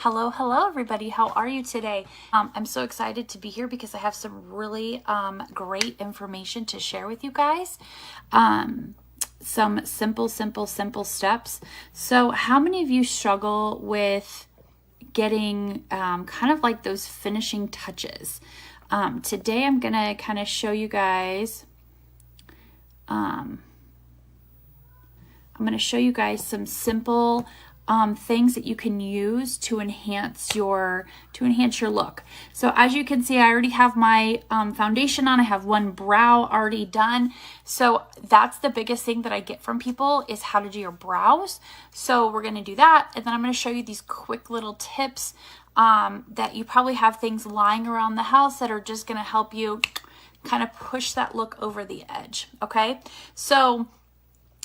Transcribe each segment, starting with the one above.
Hello, hello, everybody. How are you today? I'm so excited to be here because I have some really great information to share with you guys. Some simple steps. So how many of you struggle with getting kind of like those finishing touches? Today I'm going to kind of show you guys I'm going to show you guys some simple things that you can use to enhance your look. So as you can see, I already have my foundation on. I have one brow already done. So that's the biggest thing that I get from people is how to do your brows. So we're going to do that. And then I'm going to show you these quick little tips that you probably have things lying around the house that are just going to help you kind of push that look over the edge. Okay. So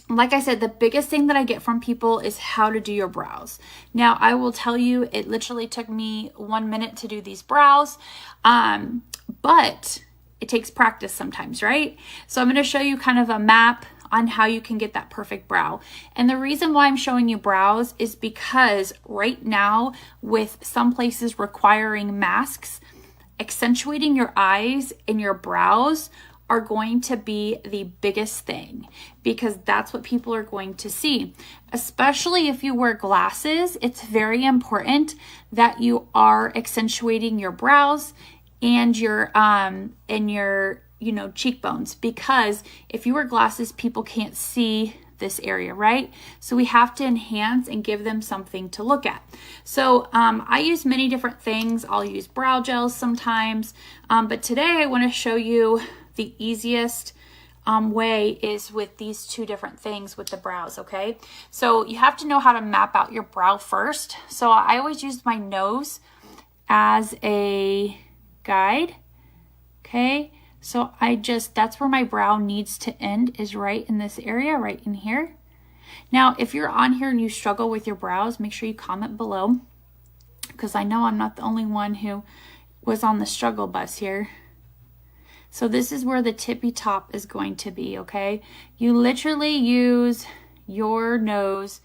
like I said, the biggest thing that I get from people is how to do your brows. Now, I will tell you, it literally took me 1 minute to do these brows, but it takes practice sometimes, right? So I'm going to show you kind of a map on how you can get that perfect brow. And the reason why I'm showing you brows is because right now, with some places requiring masks, accentuating your eyes and your brows are going to be the biggest thing because that's what people are going to see. Especially if you wear glasses, it's very important that you are accentuating your brows and your cheekbones, because if you wear glasses, people can't see this area, right? So we have to enhance and give them something to look at. So I use many different things. I'll use brow gels sometimes, but today I want to show you the easiest way is with these two different things with the brows, okay? So you have to know how to map out your brow first. So I always use my nose as a guide, okay? So that's where my brow needs to end, is right in this area, right in here. Now, if you're on here and you struggle with your brows, make sure you comment below, because I know I'm not the only one who was on the struggle bus here. So this is where the tippy top is going to be, okay? You literally use your nose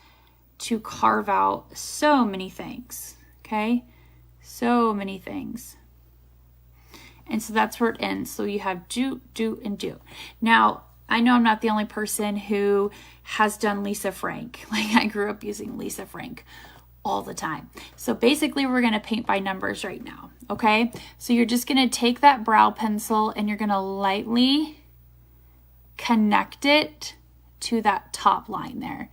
to carve out so many things, okay? So many things. And so that's where it ends. So you have do, and do. Now, I know I'm not the only person who has done Lisa Frank. Like, I grew up using Lisa Frank all the time. So basically we're going to paint by numbers right now. Okay. So you're just going to take that brow pencil and you're going to lightly connect it to that top line there.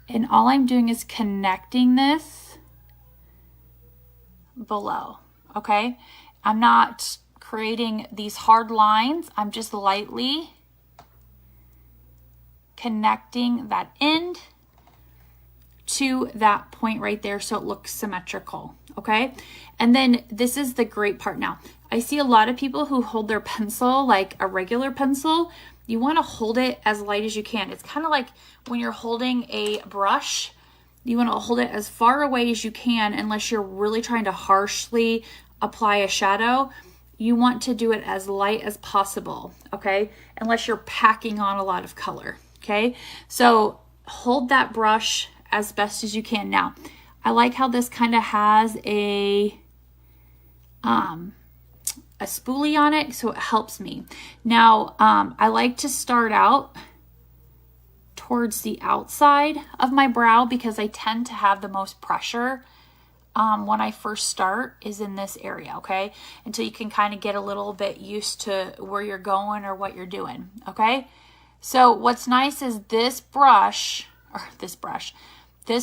And all I'm doing is connecting this below. Okay. I'm not creating these hard lines. I'm just lightly connecting that end to that point right there so it looks symmetrical, okay? And then this is the great part now. I see a lot of people who hold their pencil like a regular pencil. You want to hold it as light as you can. It's kind of like when you're holding a brush, you want to hold it as far away as you can unless you're really trying to harshly apply a shadow. You want to do it as light as possible, okay? Unless you're packing on a lot of color, okay? So hold that brush as best as you can. Now, I like how this kind of has a spoolie on it, so it helps me. Now, I like to start out towards the outside of my brow because I tend to have the most pressure when I first start is in this area, okay? Until you can kind of get a little bit used to where you're going or what you're doing, okay? So what's nice is this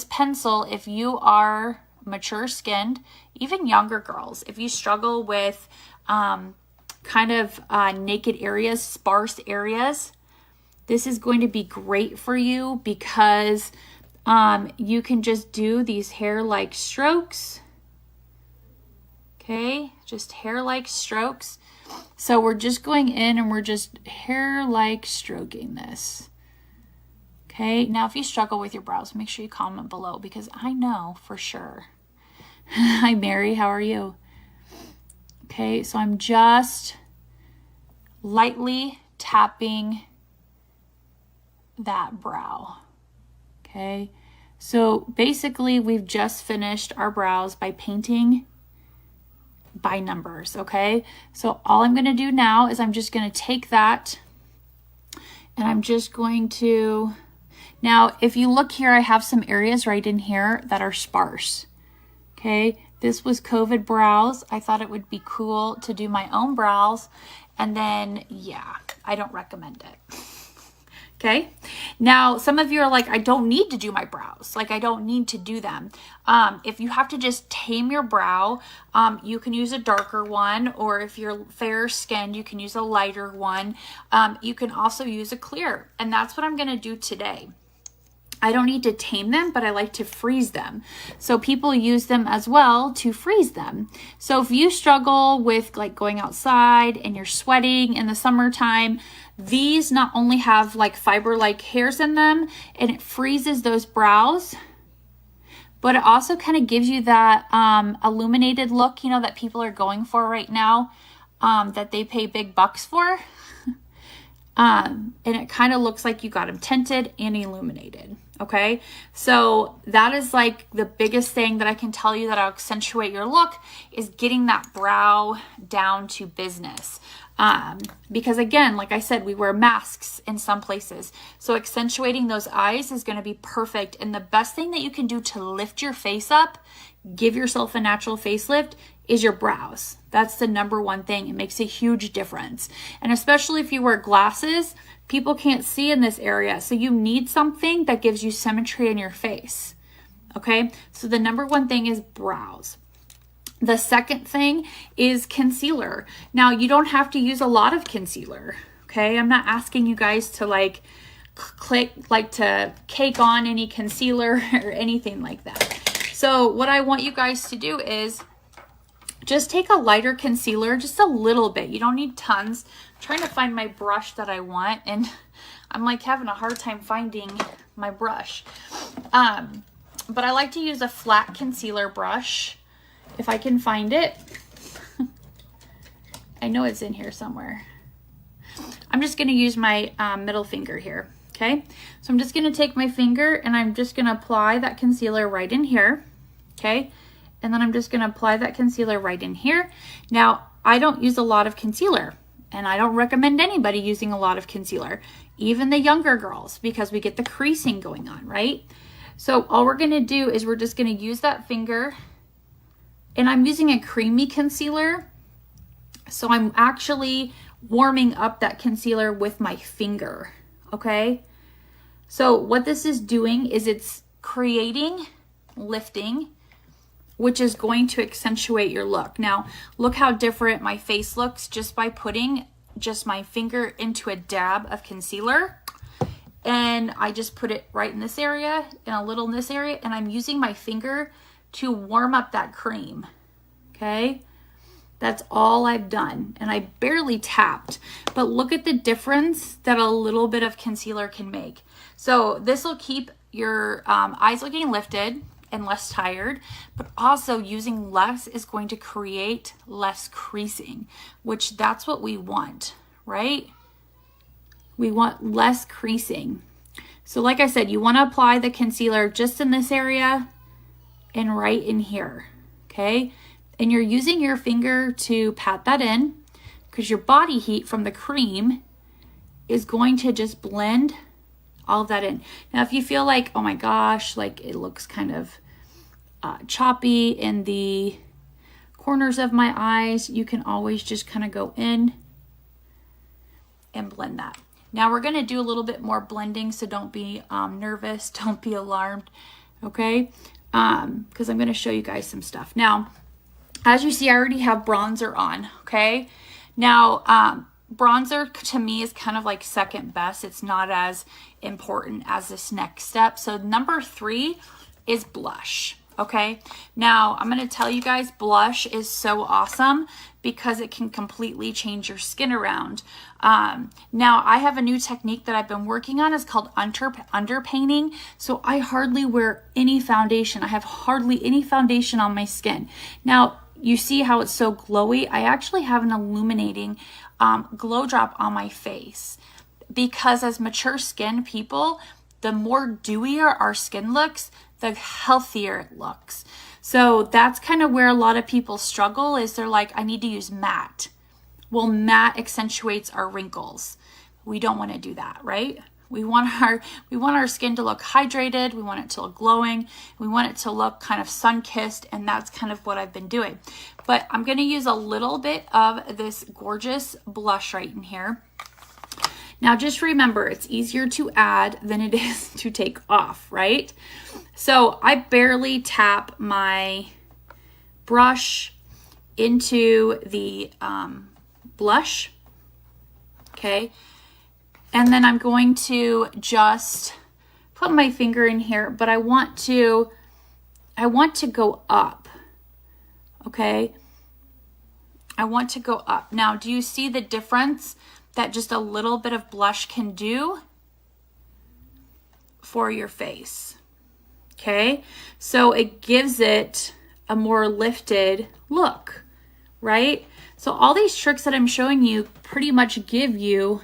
pencil, if you are mature skinned, even younger girls, if you struggle with kind of naked areas, sparse areas, this is going to be great for you because you can just do these hair-like strokes. Okay, just hair-like strokes. So we're just going in and we're just hair-like stroking this. Okay, now if you struggle with your brows, make sure you comment below because I know for sure. Hi, Mary, how are you? Okay, so I'm just lightly tapping that brow. Okay, So basically we've just finished our brows by painting by numbers, okay? So all I'm going to do now is I'm just going to take that and I'm just going to, now if you look here, I have some areas right in here that are sparse, okay? This was COVID brows. I thought it would be cool to do my own brows, and then, yeah, I don't recommend it. Okay. Now, some of you are like, I don't need to do my brows. Like, I don't need to do them. If you have to just tame your brow, you can use a darker one, or if you're fair skinned, you can use a lighter one. You can also use a clear, and that's what I'm going to do today. I don't need to tame them, but I like to freeze them. So people use them as well to freeze them. So if you struggle with like going outside and you're sweating in the summertime, these not only have like fiber-like hairs in them and it freezes those brows, but it also kind of gives you that illuminated look, you know, that people are going for right now, that they pay big bucks for. And it kind of looks like you got them tinted and illuminated. Okay. So that is like the biggest thing that I can tell you that'll accentuate your look, is getting that brow down to business. Because again, like I said, we wear masks in some places. So accentuating those eyes is going to be perfect. And the best thing that you can do to lift your face up, give yourself a natural facelift, is your brows. That's the number one thing. It makes a huge difference. And especially if you wear glasses, people can't see in this area. So you need something that gives you symmetry in your face. Okay. So the number one thing is brows. The second thing is concealer. Now, you don't have to use a lot of concealer. Okay. I'm not asking you guys to like to cake on any concealer or anything like that. So what I want you guys to do is just take a lighter concealer, just a little bit. You don't need tons. I'm trying to find my brush that I want, and I'm like having a hard time finding my brush. But I like to use a flat concealer brush if I can find it. I know it's in here somewhere. I'm just going to use my middle finger here. Okay. So I'm just going to take my finger and I'm just going to apply that concealer right in here. Okay. And then I'm just going to apply that concealer right in here. Now, I don't use a lot of concealer, and I don't recommend anybody using a lot of concealer, even the younger girls, because we get the creasing going on, right? So all we're going to do is we're just going to use that finger, and I'm using a creamy concealer. So I'm actually warming up that concealer with my finger, okay? So what this is doing is it's creating lifting, which is going to accentuate your look. Now, look how different my face looks just by putting just my finger into a dab of concealer. And I just put it right in this area and a little in this area, and I'm using my finger to warm up that cream, okay? That's all I've done, and I barely tapped, but look at the difference that a little bit of concealer can make. So this will keep your eyes looking lifted and less tired, but also using less is going to create less creasing, which that's what we want, right? We want less creasing. So like I said, you want to apply the concealer just in this area and right in here, okay? And you're using your finger to pat that in, because your body heat from the cream is going to just blend all of that in. Now, if you feel like, oh my gosh, like it looks kind of choppy in the corners of my eyes, you can always just kind of go in and blend that. Now we're going to do a little bit more blending, so don't be nervous, don't be alarmed, okay? Because I'm going to show you guys some stuff. Now, as you see, I already have bronzer on, okay? Now, bronzer to me is kind of like second best. It's not as important as this next step. So number 3 is blush. Okay, now I'm going to tell you guys, blush is so awesome because it can completely change your skin around. Now I have a new technique that I've been working on. It's called underpainting. So I hardly wear any foundation. I have hardly any foundation on my skin. Now you see how it's so glowy. I actually have an illuminating glow drop on my face, because as mature skin people, the more dewier our skin looks, the healthier it looks. So that's kind of where a lot of people struggle, is they're like, I need to use matte. Well, matte accentuates our wrinkles. We don't want to do that, right? We want our skin to look hydrated. We want it to look glowing. We want it to look kind of sun-kissed, and that's kind of what I've been doing. But I'm going to use a little bit of this gorgeous blush right in here. Now, just remember, it's easier to add than it is to take off, right? So I barely tap my brush into the blush, okay? And then I'm going to just put my finger in here, but I want to go up, okay? I want to go up. Now, do you see the difference that just a little bit of blush can do for your face? Okay, so it gives it a more lifted look, right? So all these tricks that I'm showing you pretty much give you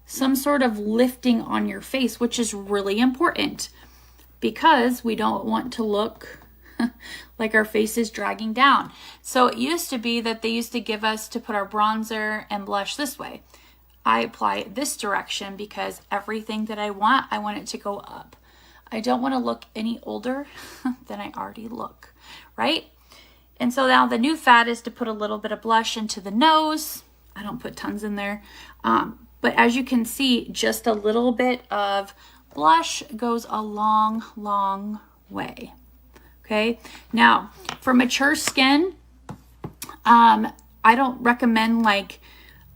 some sort of lifting on your face, which is really important because we don't want to look like our face is dragging down. So it used to be that they used to give us to put our bronzer and blush this way. I apply it this direction because everything that I want it to go up. I don't want to look any older than I already look, right? And so now the new fad is to put a little bit of blush into the nose. I don't put tons in there. But as you can see, just a little bit of blush goes a long, long way. Okay. Now, for mature skin, I don't recommend like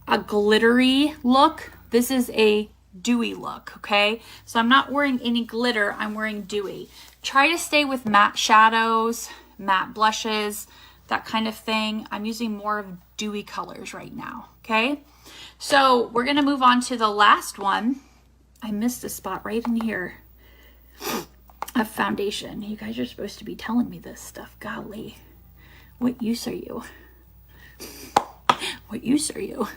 a glittery look. This is a dewy look, okay? So I'm not wearing any glitter, I'm wearing dewy. Try to stay with matte shadows, matte blushes, that kind of thing. I'm using more of dewy colors right now, okay? So we're gonna move on to the last one. I missed a spot right in here of foundation. You guys are supposed to be telling me this stuff, golly. What use are you? What use are you?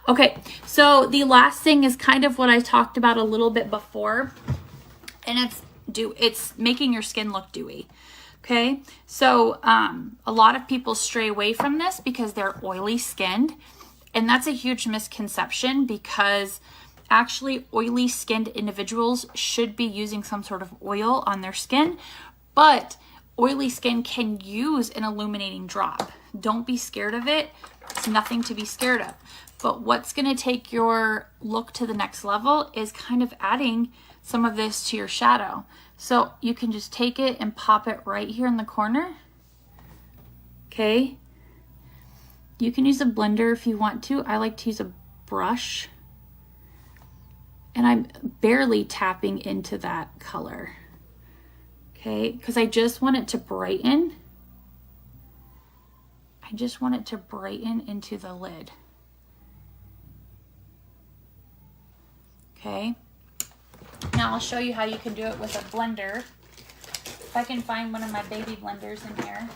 Okay, so the last thing is kind of what I talked about a little bit before, and it's making your skin look dewy. Okay, so a lot of people stray away from this because they're oily skinned, and that's a huge misconception because actually oily skinned individuals should be using some sort of oil on their skin, but oily skin can use an illuminating drop. Don't be scared of it. It's nothing to be scared of. But what's going to take your look to the next level is kind of adding some of this to your shadow. So you can just take it and pop it right here in the corner. Okay. You can use a blender if you want to. I like to use a brush. And I'm barely tapping into that color. Okay, because I just want it to brighten. I just want it to brighten into the lid. Okay, now I'll show you how you can do it with a blender. If I can find one of my baby blenders in here.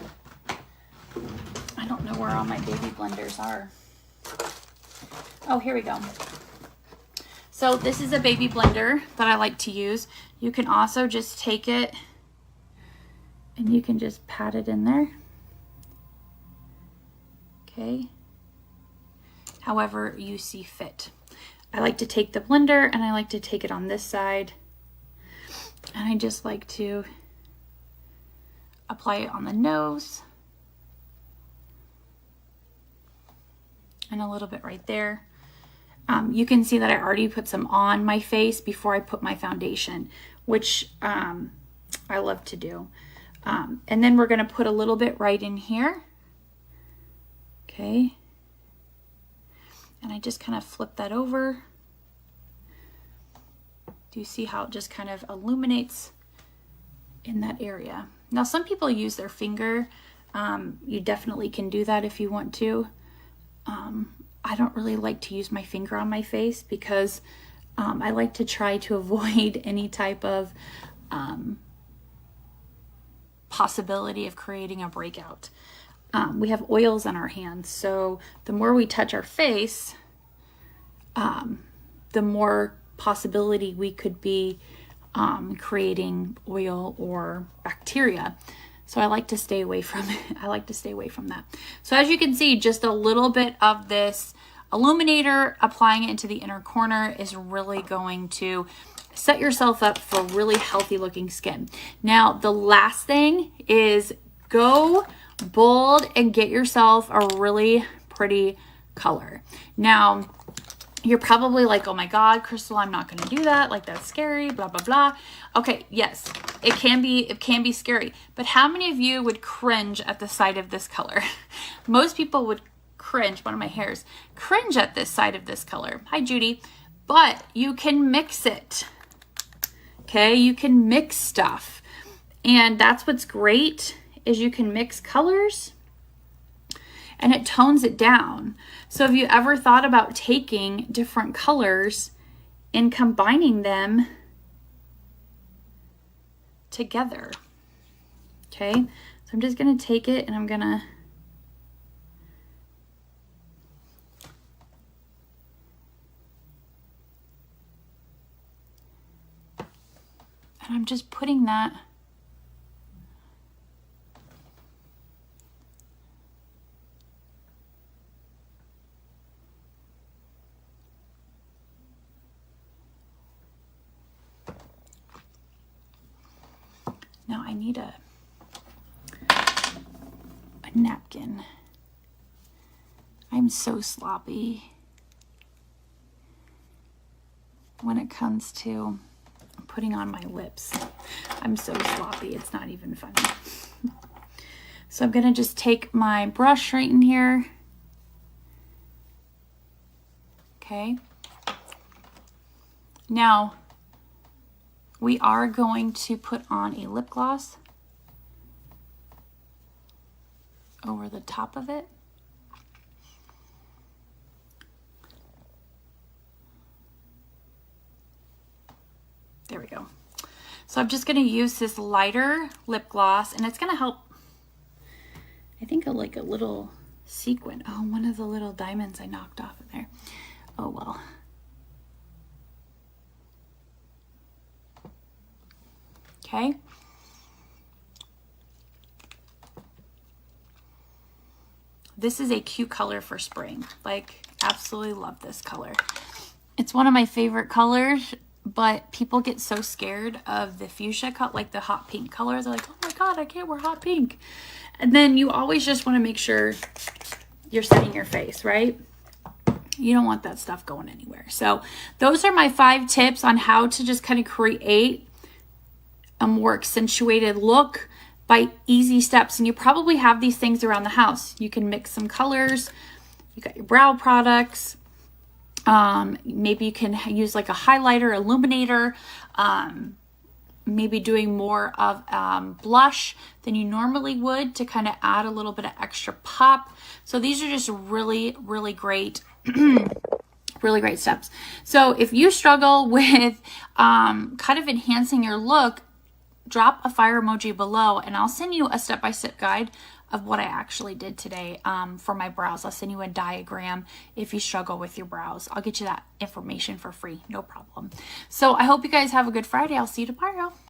I don't know where all my baby blenders are. Oh, here we go. So this is a baby blender that I like to use. You can also just take it and you can just pat it in there. Okay. However you see fit. I like to take the blender and I like to take it on this side. And I just like to apply it on the nose. And a little bit right there. You can see that I already put some on my face before I put my foundation, which I love to do. And then we're going to put a little bit right in here. Okay. And I just kind of flip that over. Do you see how it just kind of illuminates in that area? Now, some people use their finger. You definitely can do that if you want to. I don't really like to use my finger on my face because I like to try to avoid any type of possibility of creating a breakout. We have oils on our hands, so the more we touch our face, the more possibility we could be creating oil or bacteria. So I like to stay away from it. I like to stay away from that. So as you can see, just a little bit of this illuminator, applying it into the inner corner is really going to set yourself up for really healthy looking skin. Now, the last thing is go bold and get yourself a really pretty color. Now, you're probably like, oh my God, Crystal, I'm not going to do that. Like, that's scary, blah, blah, blah. Okay, yes, it can be scary. But how many of you would cringe at the sight of this color? Most people would cringe, one of my hairs, cringe at this sight of this color. Hi, Judy. But you can mix it. Okay, you can mix stuff. And that's what's great, is you can mix colors and it tones it down. So have you ever thought about taking different colors and combining them together? Okay, so I'm just gonna take it and I'm gonna just putting that now. I need a napkin. I'm so sloppy when it comes to putting on my lips. I'm so sloppy, it's not even funny. So I'm gonna just take my brush right in here. Okay. Now, we are going to put on a lip gloss over the top of it. There we go. So I'm just going to use this lighter lip gloss, and it's going to help, I think, like a little sequin. Oh, one of the little diamonds I knocked off of there. Oh, well. Okay. This is a cute color for spring. Like, absolutely love this color. It's one of my favorite colors, but people get so scared of the fuchsia cut, like the hot pink colors. They're like, oh my God, I can't wear hot pink. And then you always just want to make sure you're setting your face, right? You don't want that stuff going anywhere. So those are my 5 tips on how to just kind of create a more accentuated look by easy steps. And you probably have these things around the house. You can mix some colors. You got your brow products. Maybe you can use like a highlighter, illuminator, maybe doing more of blush than you normally would to kind of add a little bit of extra pop. So these are just really, really great, really great steps. So if you struggle with kind of enhancing your look, drop a fire emoji below and I'll send you a step-by-step guide of what I actually did today for my brows. I'll send you a diagram if you struggle with your brows. I'll get you that information for free, no problem. So I hope you guys have a good Friday. I'll see you tomorrow.